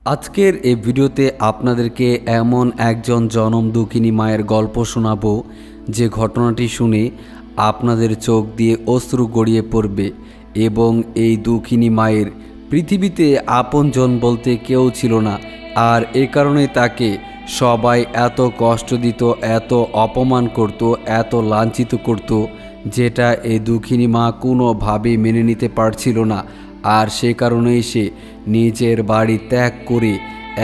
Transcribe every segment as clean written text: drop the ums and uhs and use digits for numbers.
আজকের এই ভিডিওতে আপনাদেরকে এমন একজন জনম দুঃখিনী মায়ের গল্প শোনাবো যে ঘটনাটি শুনে আপনাদের চোখ দিয়ে অশ্রু গড়িয়ে পড়বে এবং এই দুঃখিনী মায়ের পৃথিবীতে আপনজন বলতে কেউ ছিল না। আর এ কারণে তাকে সবাই এত কষ্ট দিত, এত অপমান করত, এত লাঞ্ছিত করত, যেটা এই দুঃখিনী মা কোনোভাবেই মেনে নিতে পারছিল না। আর সে কারণেই সে নিজের বাড়ি ত্যাগ করে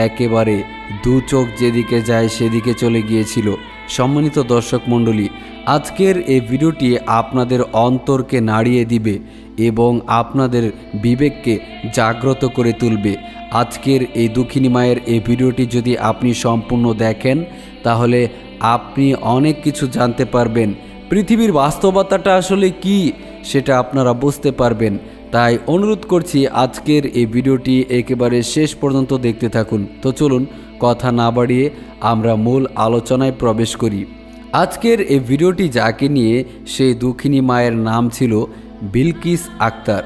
একেবারে দু চোখ যেদিকে যায় সেদিকে চলে গিয়েছিল। সম্মানিত দর্শক মণ্ডলী, আজকের এই ভিডিওটি আপনাদের অন্তরকে নাড়িয়ে দিবে এবং আপনাদের বিবেককে জাগ্রত করে তুলবে। আজকের এই দুঃখিনী মায়ের এই ভিডিওটি যদি আপনি সম্পূর্ণ দেখেন তাহলে আপনি অনেক কিছু জানতে পারবেন। পৃথিবীর বাস্তবতাটা আসলে কি সেটা আপনারা বুঝতে পারবেন। তাই অনুরোধ করছি আজকের এই ভিডিওটি একেবারে শেষ পর্যন্ত দেখতে থাকুন। তো চলুন কথা না বাড়িয়ে আমরা মূল আলোচনায় প্রবেশ করি। আজকের এই ভিডিওটি যাকে নিয়ে সেই দুঃখিনী মায়ের নাম ছিল বিলকিস আক্তার।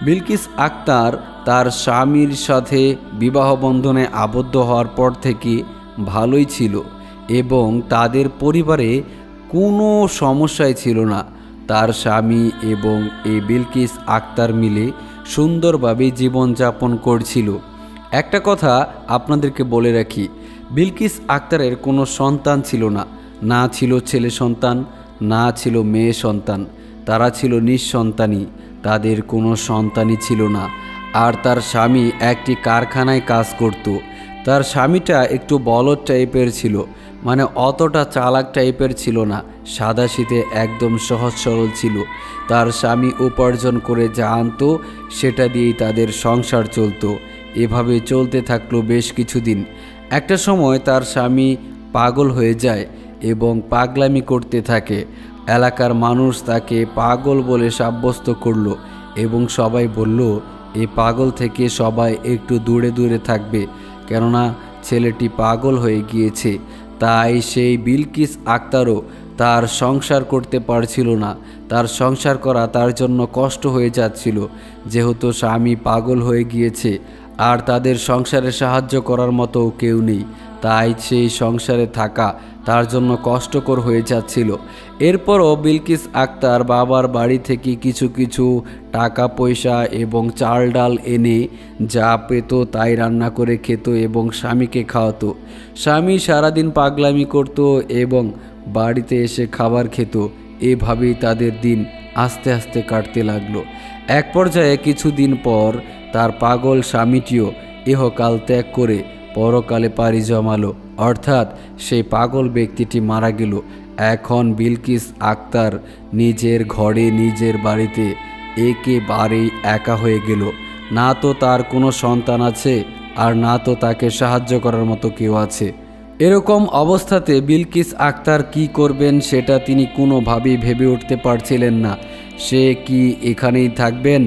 বিলকিস আক্তার তার স্বামীর সাথে বিবাহ বন্ধনে আবদ্ধ হওয়ার পর থেকে ভালোই ছিল এবং তাদের পরিবারে কোনো সমস্যাই ছিল না। তার স্বামী এবং এই বিলকিস আক্তার মিলে সুন্দরভাবে জীবনযাপন করছিল। একটা কথা আপনাদেরকে বলে রাখি, বিলকিস আক্তারের কোনো সন্তান ছিল না, না ছিল ছেলে সন্তান, না ছিল মেয়ে সন্তান। তারা ছিল নিঃসন্তানই, তাদের কোনো সন্তানই ছিল না। আর তার স্বামী একটি কারখানায় কাজ করত। তার স্বামীটা একটু বলদ টাইপের ছিল, মানে অতটা চালাক টাইপের ছিল না, সাদাসিধে একদম সহজ সরল ছিল। তার স্বামী উপার্জন করে যা আনতো সেটা দিয়েই তাদের সংসার চলতো। এভাবে চলতে থাকলো বেশ কিছুদিন। একটা সময় তার স্বামী পাগল হয়ে যায় এবং পাগলামি করতে থাকে। এলাকার মানুষ তাকে পাগল বলে সাব্যস্ত করলো এবং সবাই বলল এই পাগল থেকে সবাই একটু দূরে দূরে থাকবে, কেননা ছেলেটি পাগল হয়ে গিয়েছে। তাই সেই বিলকিস আক্তারও তার সংসার করতে পারছিল না। তার সংসার করা তার জন্য কষ্ট হয়ে যাচ্ছিল, যেহেতু স্বামী পাগল হয়ে গিয়েছে আর তাদের সংসারে সাহায্য করার মতো কেউ নেই। তাই সেই সংসারে থাকা তার জন্য কষ্টকর হয়ে যাচ্ছিল। এরপরও বিলকিস আক্তার বাবার বাড়ি থেকে কিছু কিছু টাকা পয়সা এবং চাল ডাল এনে যা পেত তাই রান্না করে খেত এবং স্বামীকে খাওয়াতো। স্বামী সারাদিন পাগলামি করত এবং বাড়িতে এসে খাবার খেত। এভাবেই তাদের দিন আস্তে আস্তে কাটতে লাগলো। এক পর্যায়ে কিছুদিন পর তার পাগল স্বামীটিও ইহকাল ত্যাগ করে পরকালে পাড়ি জমালো, অর্থাৎ সেই পাগল ব্যক্তিটি মারা গেল। এখন বিলকিস আক্তার নিজের ঘরে নিজের বাড়িতে একেবারেই একা হয়ে গেল। না তো তার কোনো সন্তান আছে আর না তো তাকে সাহায্য করার মতো কেউ আছে। এরকম অবস্থাতে বিলকিস আক্তার কি করবেন সেটা তিনি কোনোভাবেই ভেবে উঠতে পারছিলেন না। সে কি এখানেই থাকবেন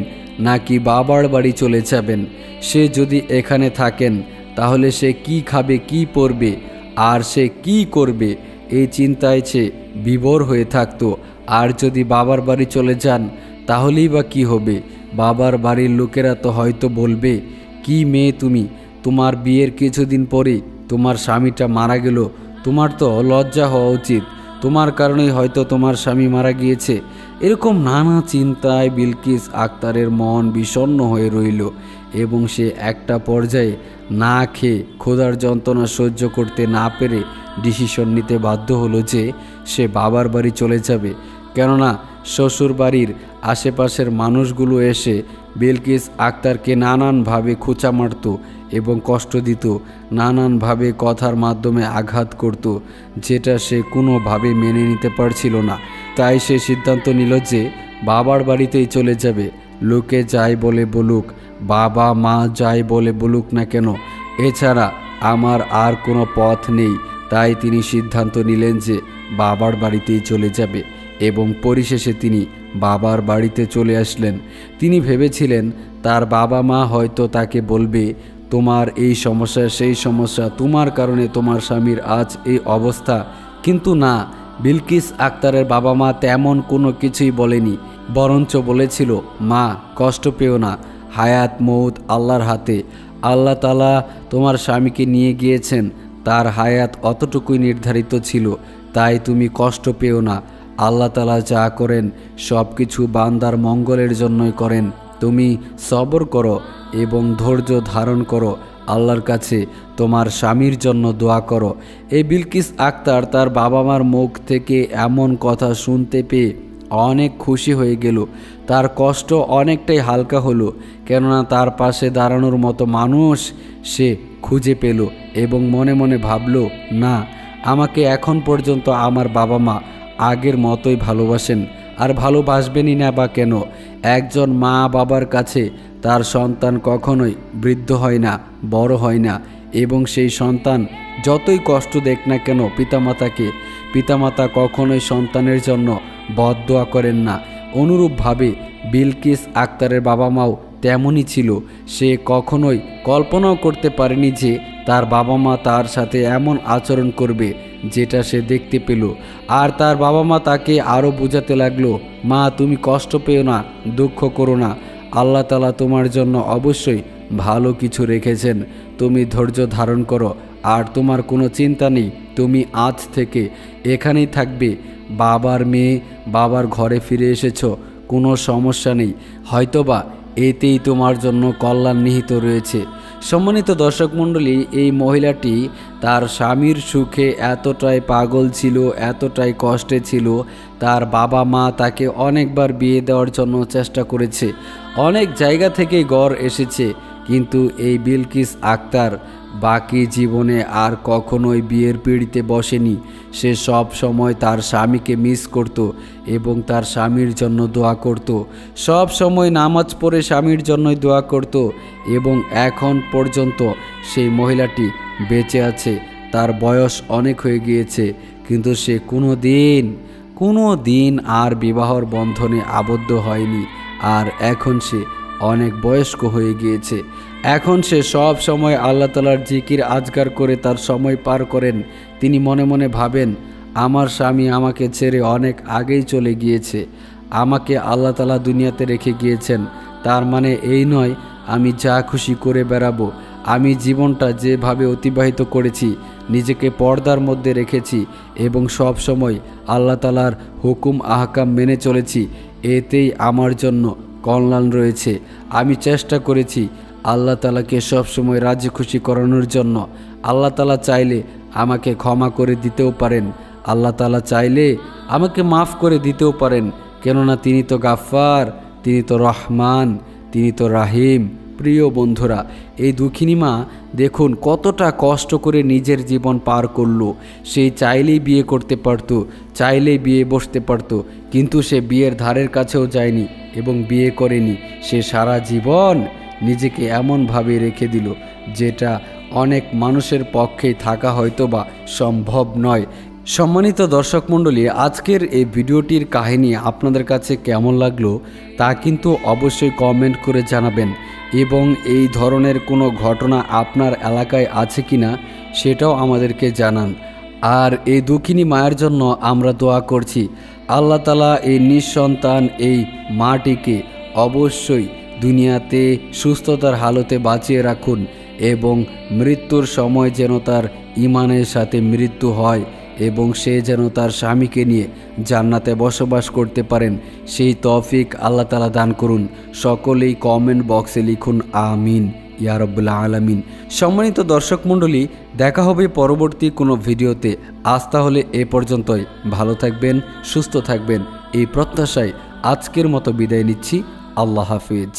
নাকি বাবার বাড়ি চলে যাবেন? সে যদি এখানে থাকেন তাহলে সে কি খাবে, কি পরবে আর সে কি করবে, এই চিন্তায় সে বিভোর হয়ে থাকতো। আর যদি বাবার বাড়ি চলে যান তাহলেই বা কী হবে? বাবার বাড়ির লোকেরা তো হয়তো বলবে, কি মেয়ে তুমি, তোমার বিয়ের কিছুদিন পরে তোমার স্বামীটা মারা গেল, তোমার তো লজ্জা হওয়া উচিত, তোমার কারণেই হয়তো তোমার স্বামী মারা গিয়েছে। এরকম নানা চিন্তায় বিলকিস আক্তারের মন বিষণ্ণ হয়ে রইল এবং সে একটা পর্যায়ে না খেয়ে ক্ষুধার যন্ত্রণা সহ্য করতে না পেরে ডিসিশন নিতে বাধ্য হলো যে সে বাবার বাড়ি চলে যাবে। কেননা শ্বশুর বাড়ির আশেপাশের মানুষগুলো এসে বিলকিস আক্তারকে নানানভাবে খোঁচা মারত এবং কষ্ট দিত, নানানভাবে কথার মাধ্যমে আঘাত করত, যেটা সে কোনোভাবে মেনে নিতে পারছিল না। তাই সে সিদ্ধান্ত নিল যে বাবার বাড়িতেই চলে যাবে। লোকে যাই বলে বলুক, বাবা মা যাই বলে বলুক না কেন, এছাড়া আমার আর কোনো পথ নেই। তাই তিনি সিদ্ধান্ত নিলেন যে বাবার বাড়িতেই চলে যাবে এবং পরিশেষে তিনি বাবার বাড়িতে চলে আসলেন। তিনি ভেবেছিলেন তার বাবা মা হয়তো তাকে বলবে, তোমার এই সমস্যা সেই সমস্যা, তোমার কারণে তোমার স্বামীর আজ এই অবস্থা। কিন্তু না, বিলকিস আক্তারের বাবা মা তেমন কোনো কিছুই বলেনি, বরঞ্চ বলেছিল, মা কষ্ট পেও না, হায়াত মৌত আল্লাহর হাতে, আল্লাহ তাআলা তোমার স্বামীকে নিয়ে গিয়েছেন, তার হায়াত অতটুকুই নির্ধারিত ছিল, তাই তুমি কষ্ট পেও না। আল্লাহ তাআলা যা করেন সব কিছু বান্দার মঙ্গলের জন্যই করেন। তুমি সবর করো এবং ধৈর্য ধারণ করো, আল্লাহর কাছে তোমার স্বামীর জন্য দোয়া করো। এই বিলকিস আক্তার তার বাবা মার মুখ থেকে এমন কথা শুনতে পেয়ে অনেক খুশি হয়ে গেল। তার কষ্ট অনেকটাই হালকা হলো, কেননা তার পাশে দাঁড়ানোর মতো মানুষ সে খুঁজে পেল এবং মনে মনে ভাবল, না, আমাকে এখন পর্যন্ত আমার বাবা মা আগের মতোই ভালোবাসেন, আর ভালোবাসবেনই না বা কেন। একজন মা বাবার কাছে তার সন্তান কখনোই বৃদ্ধ হয় না, বড় হয় না, এবং সেই সন্তান যতই কষ্ট দেখ না কেন পিতামাতা কখনোই সন্তানের জন্য বদদোয়া করেন না। অনুরূপভাবে বিলকিস আক্তারের বাবা মাও তেমনই ছিল। সে কখনোই কল্পনাও করতে পারেনি যে তার বাবা মা তার সাথে এমন আচরণ করবে যেটা সে দেখতে পেল। আর তার বাবা মা তাকে আরও বোঝাতে লাগলো, মা তুমি কষ্ট পেও না, দুঃখ করো না, আল্লাহ তাআলা তোমার জন্য অবশ্যই ভালো কিছু রেখেছেন, তুমি ধৈর্য ধারণ করো, আর তোমার কোনো চিন্তা নেই, তুমি আজ থেকে এখানেই থাকবে, বাবার মেয়ে, বাবার ঘরে ফিরে এসেছো, কোনো সমস্যা নেই, হয়তোবা এতেই তোমার জন্য কল্যাণ নিহিত রয়েছে। সম্মানিত দর্শক মণ্ডলী, এই মহিলাটি তার স্বামীর সুখে এতটাই পাগল ছিল, এতটাই কষ্টে ছিল, তার বাবা মা তাকে অনেকবার বিয়ে দেওয়ার জন্য চেষ্টা করেছে, অনেক জায়গা থেকে গড় এসেছে, কিন্তু এই বিলকিস আক্তার বাকি জীবনে আর কখনোই বিয়ের পিঁড়িতে বসেনি। সে সব সময় তার স্বামীকে মিস করত এবং তার স্বামীর জন্য দোয়া করত, সব সময় নামাজ পড়ে স্বামীর জন্যই দোয়া করত, এবং এখন পর্যন্ত সেই মহিলাটি বেঁচে আছে। তার বয়স অনেক হয়ে গিয়েছে, কিন্তু সে কোনো দিন আর বিবাহর বন্ধনে আবদ্ধ হয়নি। আর এখন সে অনেক বয়স্ক হয়ে গিয়েছে। এখন সে সব সময় আল্লাহ তাআলার জিকির আজকার করে তার সময় পার করেন। তিনি মনে মনে ভাবেন, আমার স্বামী আমাকে ছেড়ে অনেক আগেই চলে গিয়েছে, আমাকে আল্লাহ তাআলা দুনিয়াতে রেখে গিয়েছেন, তার মানে এই নয় আমি যা খুশি করে বেড়াবো। আমি জীবনটা যেভাবে অতিবাহিত করেছি, নিজেকে পর্দার মধ্যে রেখেছি এবং সব সময় আল্লাহ তাআলার হুকুম আহকাম মেনে চলেছি, এতেই আমার জন্য কল্যাণ রয়েছে। আমি চেষ্টা করেছি আল্লাহ তাআলাকে সবসময় রাজি খুশি করানোর জন্য। আল্লাহ তাআলা চাইলে আমাকে ক্ষমা করে দিতেও পারেন, আল্লাহ তাআলা চাইলে আমাকে মাফ করে দিতেও পারেন, কেননা তিনি তো গাফফার, তিনি তো রহমান, তিনি তো রাহিম। প্রিয় বন্ধুরা, এই দুঃখিনী মা দেখুন কতটা কষ্ট করে নিজের জীবন পার করলো। সে চাইলেই বিয়ে করতে পারতো, চাইলেই বিয়ে বসতে পারতো, কিন্তু সে বিয়ের ধারের কাছেও যায়নি এবং বিয়ে করেনি। সে সারা জীবন নিজেকে এমনভাবে রেখে দিল যেটা অনেক মানুষের পক্ষেই থাকা হয়তোবা সম্ভব নয়। সম্মানিত দর্শক মণ্ডলী, আজকের এই ভিডিওটির কাহিনী আপনাদের কাছে কেমন লাগলো তা কিন্তু অবশ্যই কমেন্ট করে জানাবেন, এবং এই ধরনের কোনো ঘটনা আপনার এলাকায় আছে কিনা সেটাও আমাদেরকে জানান। আর এই দুঃখিনী মায়ের জন্য আমরা দোয়া করছি, আল্লাহ তাআলা এই নিঃসন্তান এই মাটিকে অবশ্যই দুনিয়াতে সুস্থতার হালতে বাঁচিয়ে রাখুন, এবং মৃত্যুর সময় যেন তার ঈমানের সাথে মৃত্যু হয় এবং সে যেন তার স্বামীকে নিয়ে জান্নাতে বসবাস করতে পারেন, সেই তৌফিক আল্লাহ তাআলা দান করুন। সকলেই কমেন্ট বক্সে লিখুন আমিন ইয়া রাব্বুল আলামিন। সম্মানিত দর্শক মণ্ডলী, দেখা হবে পরবর্তী কোনো ভিডিওতে। আজ তাহলে এ পর্যন্তই। ভালো থাকবেন, সুস্থ থাকবেন, এই প্রত্যাশায় আজকের মতো বিদায় নিচ্ছি। আল্লাহ হাফিজ।